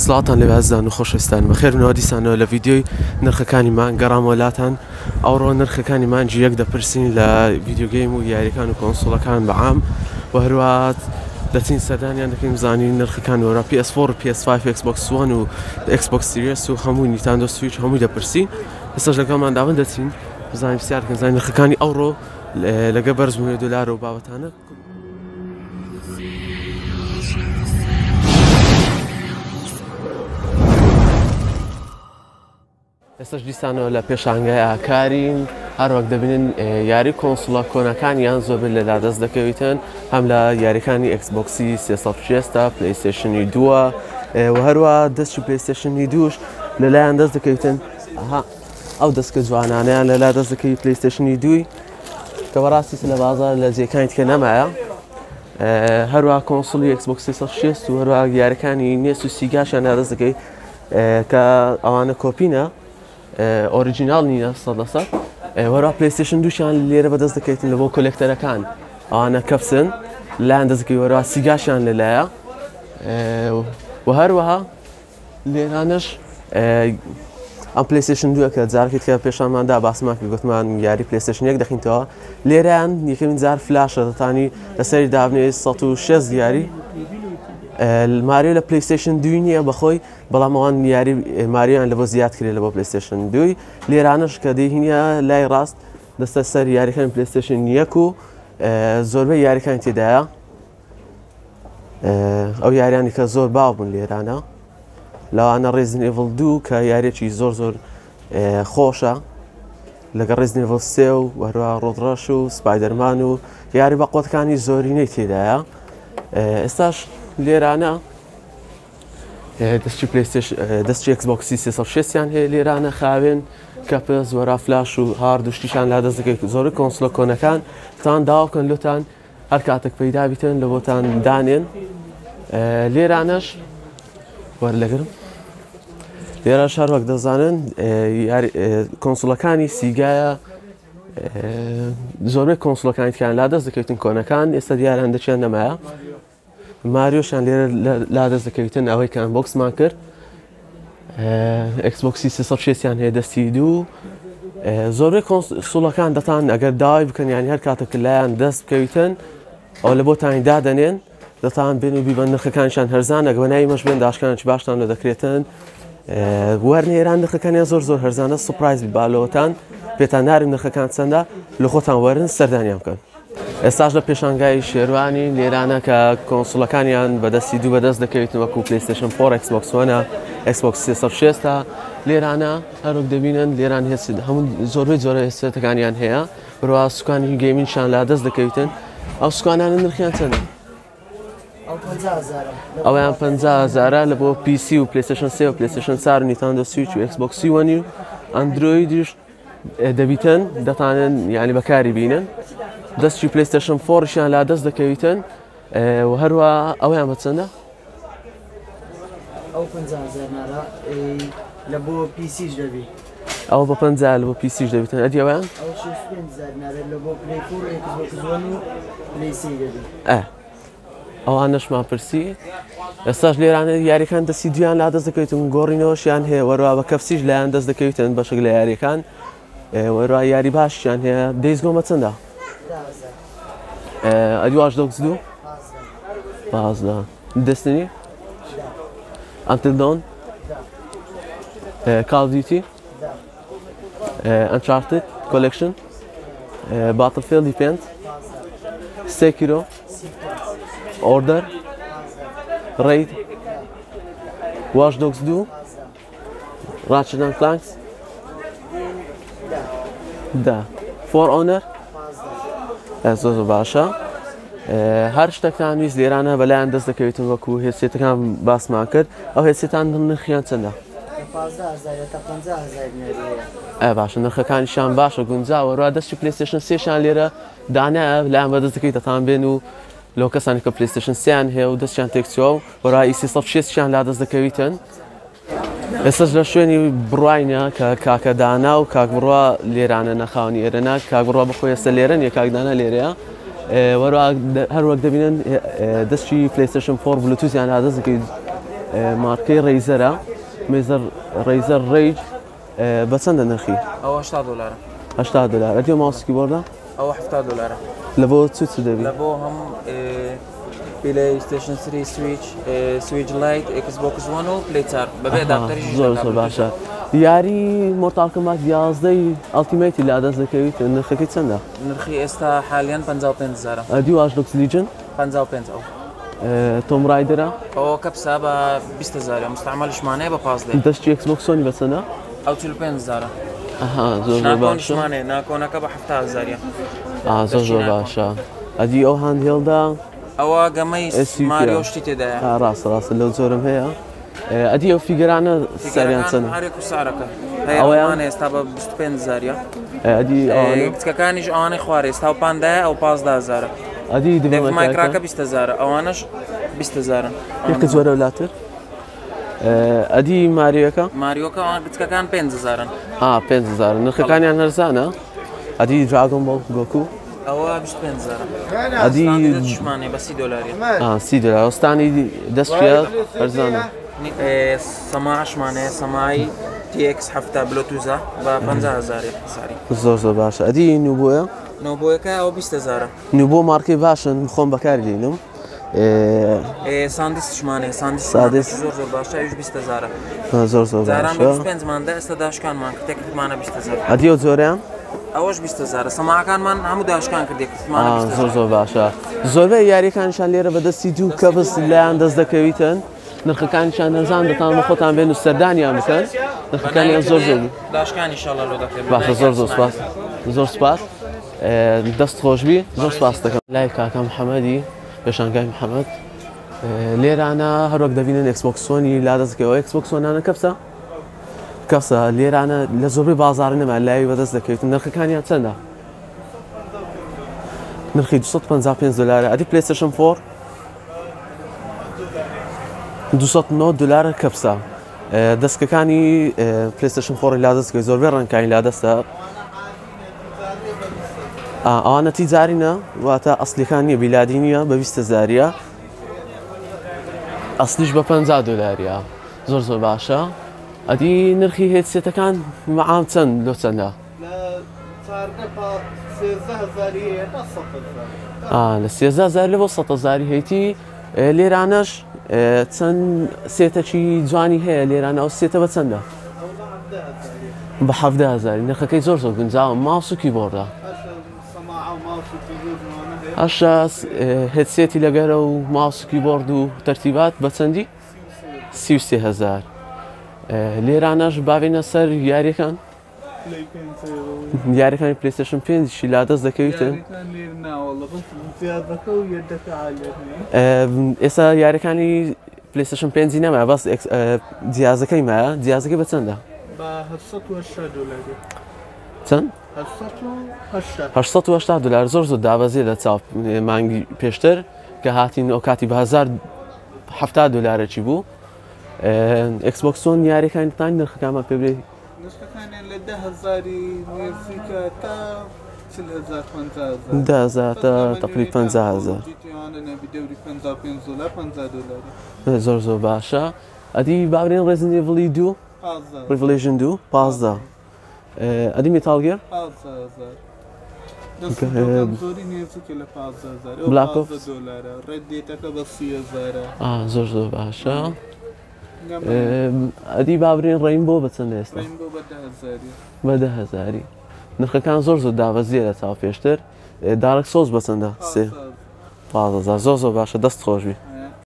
سڵاتان لە بەزدان و خۆشەویستان بەخێرنەوە دیسانەوە لە ڤیدیۆی نرخەکانیمان گەڕامە وڵاتان ئەوڕۆ نرخەکانیمان جیەک دەپرسین لە ڤیدیۆگەیم و یاریەکان و کۆنسۆڵەکان بەعام و هەروات دەچین سەردانیان دەکەین بزانین نرخەکان وەرە PS4 و PS5 Xbox One و Xbox Series و هەمووی نیتاندۆ سویچ هەمووی دەپرسین ئێستاش لەگەڵمان داوەن دەچین بزانین پرسیارکەن زانین نرخەکانی ئەوڕۆ لەگە بەرزبوونەوەی دۆلار و بابەتانە ئێستاش دیسانەوە لە پێشانگای ئاکارین هەروەک دەبینن یاری کۆنسڵە کۆنەکانیان زۆربەی لەلا دەست دەکەویتن هەم لە یاریەکانی ئەکسبۆکسی 360 پلەیستێشنی 2 و هەروە دەستی پلەیستێشنی 2ش لەلایەن دەست دەکەویتن ئەو دەستکە جوانانیان لەلا دەست دەکەوی پلەیستێشنی 2 کە بەڕاستی لە بازار لە جێکانی تکە نەمایە هەروە کۆنسڵی ئەکسبۆکس 360 و هەروە یاریەکانی نێس و سیگاشیان لا دەست دەکەوی کە ئەوانە کۆپینە ئۆریجینال نینە 100% وەرا پلەیستێشن دووشیان لێرە بەدەست دەکەیتن لە بۆ کۆلێکتەرەکان ئەوانە کەپسن لایەن دەست دەکەوی وەرا سیگاشیان لەلایە و هەروەها لێرانش ئەم پلەیستێشن 2 کە جارێک کە پێشانماندا باسمان کرد گوتمان یاری پلەیستێشن 1 دەخینەوە لێرەیان یەکەمین جار فلاشە دەتانی لەسەری دابنێ 106 یاری ماریۆ لە پلەیستێشن 2 نییە بەخۆی بەڵام ئەوان یاری ماریۆیان لە بۆ زیاد کرێت لە بۆ پلەیستێشن 2 لێرانش کە دەیهینە لای ڕاست دەستە سەر یاریەکانی پلەیستێشن 1 و زۆربەی یاریەکانی تێدایە ئەو یاریانی کە زۆر باو بوون لێرانە لەوانە Resident Evil 2 کە یاریێکی زۆر خۆشە لەگە Resident Evil 3 و هەروە ڕۆدڕەش و سپایدەرمان و یاری بەقۆتەکانی زۆرینەی تێدایە ئێستاش لێرانە دەستی ئەکسبۆکسی 360یان هەیە لێرانە خاوێن کەپس وەرا فلاش و هارد و شتیشان لا دەست دەکەیت زۆری کۆنسڵە کۆنەکان تان داواکەن لۆتان هەر کاتێک پەیدا بیتن لە بۆتان دانێن لێرانەش وەرلەگرم لێرەش هەروەک دەزانن کۆنسڵەکانی سیگایە زۆربەی کۆنسڵەکانی تکیان لا دەست دەکەویتن کۆنەکان ئێستا دیاران دەچیان نەمایە ماریۆشان لێرە لا دەست دەکەویتن ئەوەی کە ئەنبۆکسمان کرد ئەکسبۆکسی 360یان هەیە دەستی 2 زۆربەی کۆنسڵەکان دەتان ئەگەر داوای بکەن یانی هەر کاتێک لایەن دەست بکەویتن ئەو لە بۆتانی دادەنێن دەتان بێن و بیبەن نرخەکانشان هەرزانە گەوەنایی مەش بێن داشکانێکی باشتان لە دەکرێتن وەرنێران نرخەکانیان زۆر هەرزانە سوپرایز بالەوەتان پێتان ناریم نرخەکان چەندە لە خۆتان وەرن سەردانیان بکەن ئێستاش لە پێشانگای شێروانی لێرانە کە کۆنسڵەکانیان بەدەستی 2 بەدەست دەکەویتن وەکو پلەیستێشن 4 Xbox One Xbox 360 لێرانە هەروەک دەبینن لێران هەموو زۆربەی جۆرە هێستەکانیان هەیە بڕوا سوکانی گەیمینشان لا دەست دەکەویتن ئەو سوکانانە نرخیان چەندە؟ ئەویان 50,000 لە بۆ PC و پلەیستێشن 3 و پلەیستێشن 4 و نیتاندۆ سویچ و Xbox One و ئەندرۆیدیش دەبیتن دەتانن یعنی بەکاری بینن دەستی پلەیستێشن 4شیان لا دەست دەکەویتن و هەروە ئەویان بە چەندە؟ ئەو 50,000 نارە لە بۆ پیسیش دەبی ئەو بە 50 لە بۆ پیسیش دەبیتن ئەدی ئەویان؟ ئەو 65,000 نارە لە بۆ پلەی 4 Xbox One و پلەی 3 دەبی ئەوانەشمان پرسی ئێستاش لێرانە یاریەکان دەستی دویان لا دەست دەکەویتن گۆڕینەوەشیان هەیە وەروە بە کەپسیش لایەن دەست دەکەویتن بەشێک لە یاریەکان وەروە یاری باشیان هەیە دەیزگۆمە چەندە؟ ئەدی واش دۆکس 2 15 دەستنی Until Dawn Call of Duty Uncharted Collection Battlefield Defense Sekiro Order Raid Watch Dogs 2 Ratchet and Clank For Honor زۆر باشە هەر شتێکتان ویست لێرانە بەلایەن دەست دەکەویتن وەکو هێزێتەکان باسمان کرد ئەو هێزێتان نرخیان چەندە؟ باشە نرخەکانیشان باشە گونجاوە ڕوا دەستی پلەیستێشن 3شان لێرە دانایە لایەن بەدەست دەکەیت دەتان بێن و لەو کەسانی کە پلەیستێشن 3یان هەیە و دەستیان تێکچووە و وەرای 360یان لا دەست دەکەویتن ئێستاش لە شوێنی بڕواینە کە کاکەدانا و کاک بڕوا لێرانە نەخاونی ئێرەنا کاک بڕوا بەخۆی ئێستا لێرەن یە کاکدانا لێرەیە هەروەک دەبینن دەستی پلەیستێشن 4 بلوتوزیان لا دەست دەکەویت مارکەی ڕێیزەرە ڕێیزەر ڕێیج بە چەندە نرخی؟ ئەوە 80 دلارە. 80 دلار. ئەدی ماوسکی بۆردە؟ ئەوە 70 دلارە. لە بۆ چ دەبی؟ لە بۆ هەم PlayStation 3 Switch Lite Xbox One و Play 4 بەبێ ئەداپتەریش زۆر باشە. یاری مۆرتال کۆمبات 11ی ئەڵتیمەیتی لا دەست دەکەویت نرخەکەی چەندە؟ نرخی ئێستا حالیان 55 زارە. ئەدی واش لوکس لیجن 55 ئەو. تۆم رایدرە؟ ئەوە کەپسا بە 20 زارە مستعملشمانەیە بە 15. دەستی ئەکسبۆکسۆنی بە چەندە؟ ئەو 45 زارە. زۆر باشە. ناکۆنشمانێ ناکۆنەکە بە 70 زاریە. زۆر باشە. ئەدی ئەو هاندهێڵدا ئەوە گەمەی ماریۆ شتی تێدایە. ڕاستە لەو زۆرم هەیە. ئەدی ئەو فیگەرانە سەریان چەند؟ هەرێک و سارەکە. ئەوەیان ئێستا بە 25 زاریە. ئەدی کچەکانیش ئەوانەی خوارێ ئێستا و پاندایە ئەو 15 زارە. ئەدی مایکراکە 20 زارە ئەوانش 20 زارن. یەکە زۆرە وڵاتر؟ ئەدی ماریۆکە؟ ماریۆکە ئەوان کچەکان 5 زارن. 5 زار نرخەکانیان هەرزانە؟ ئەدی دراگۆن بۆڵ گۆکو؟ ئەوە 25 زارە. ئەدی شمانێ بە 30 دلاریە. 30 دلار. وەستانی دەستیە هەرزانە؟ سەماعشمانەیە سەماعی TX 70 بلوتوزە بە 50 زاری ساری. زۆر باشە. ئەدی نوبۆیە؟ نۆبۆیەکە ئەو 20 زارە. نوبۆ مارکەی باشن خۆم بەکاری دێنم. ساندیسشمانێ ساندیس زۆر باشە ئەوش 20 زارە. زۆر زاران باشە. 25 ماندا ئێستا داشکانمان کتێکمانە 20 زارە. ئەدی ئەو زۆریان؟ ئەوەش 20 زارە. سەماعەکانمان هەموو داشکان کردێکمانە 20 زارە. زۆر باشە. زۆربەی یاریەکانشان لێرە بەدەستی دوو کەپس لایەن دەست دەکەویتن. نرخەکانیشان هەرزان دەتان خۆتان بێن و سەردانیان بکەن. نرخەکانیان زۆر داشکان ئینشاءالله لۆ دەکەین. باشە زۆر سپاس. دەست خۆشبی زۆر سپاس دەکەم. لای کاکە محەممەدی پێشانگای محەممەد لێرانە هەروەک دەبینن ئەکسبۆکسۆنی لا دەستکەوە ئەکسبۆکسۆنانە کەپسە لێرانە لە زۆربەی بازار نەما لای بەدەست دەکەوێت نرخەکانیان چەندە؟ نرخی 255 دلارە. ئەدی پلەیستێشن 4 209 دلار کەپسە. دەستکەکانی پلەیستێشن 4 لا دەستکەوی زۆربەی ڕەنگەکانی لا دەستە. ئەوانە تیجارینە واتە ئەسلیەکان نییە بیلادی نییە بە 20 زاریە. ئەسلیش بە 50 دلاریە. زۆر باشە. ئەدی نرخی هێدسێتەکان مەعام چەند لۆ چەندە؟ لە 13 زار لە بۆ 100 زاری هەیتی. لێرانەش چەند سێتەکی جوانی هەیە لێرانە ئەو سێتە بە چەندە؟ بە 70 زاری. نرخەکەی زۆر گونجاوە. ماوس و کیبۆردە هەشە هێدسێتی لەگەرە و ماوس و کیبۆرد و تەرتیبات بە چەندی؟ 33,000. لێرانەش باوێنە سەر یاریەکان یاریەکانی پلەیستێشن 5 لا دەست دەکەویتن. ئێستا یاریەکانی پلەیستێشن 5 نەمایە بەس جیازەکەی مایە. جیازەکەی بە چەندە؟ چەند؟ 880 دلار. زۆر دابەزێ لە چاپ مانگی پێشتر کە هاتین ئەو کاتی بە 1070 دلارێکی بوو. ئەکسبۆکسۆن یاریەکانتان نرخەکانمان پێ بێ؟ نرخەکانیان لە 10,000 نێزیکە تا 10,000 تا تقریبا 50,000. زۆر باشە. ئەدی باورێن ڕێزنێ ڤڵی 2 ریڤلیژن 2 15. ئەدی مێتاڵگێر؟ زۆری نێزیکە لە 15,000 دلارە. ڕێدێتەکە بە 30,000. زۆر باشە. ئەدی باورێن ڕێینبۆ بە چەند ئێستا؟ بە 10,000. نرخەکان زۆر دابەزیە لە چاو پێشتر. دارک سۆز بە چەندە؟ 15,000. زۆر باشە. دەست خۆشبی.